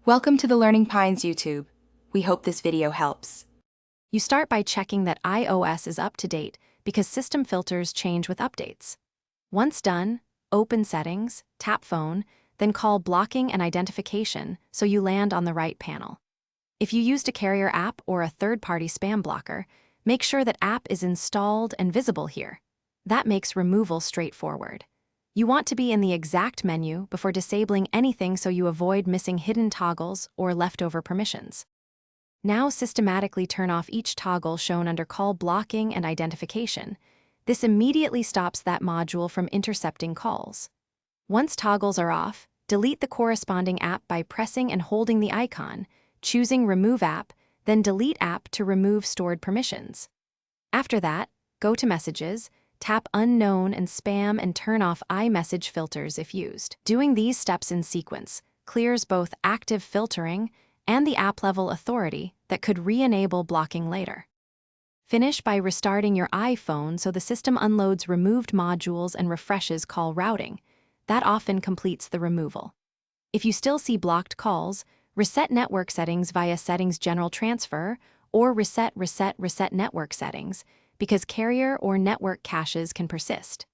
Welcome to the Learning Pines YouTube. We hope this video helps. You start by checking that iOS is up to date because system filters change with updates. Once done, open Settings, tap Phone, then call Blocking and Identification so you land on the right panel. If you used a carrier app or a third-party spam blocker, make sure that app is installed and visible here. That makes removal straightforward. You want to be in the exact menu before disabling anything so you avoid missing hidden toggles or leftover permissions. Now systematically turn off each toggle shown under Call Blocking and Identification. This immediately stops that module from intercepting calls. Once toggles are off, delete the corresponding app by pressing and holding the icon, choosing Remove App, then Delete App to remove stored permissions. After that, go to Messages, tap Unknown and Spam and turn off iMessage filters if used. Doing these steps in sequence clears both active filtering and the app-level authority that could re-enable blocking later. Finish by restarting your iPhone so the system unloads removed modules and refreshes call routing. That often completes the removal. If you still see blocked calls, reset network settings via Settings General Transfer or reset network settings, because carrier or network caches can persist.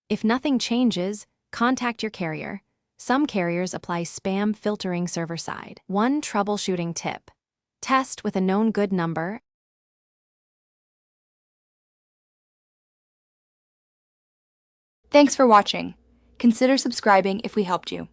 If nothing changes, contact your carrier. Some carriers apply spam filtering server-side. One troubleshooting tip: test with a known good number. Thanks for watching. Consider subscribing if we helped you.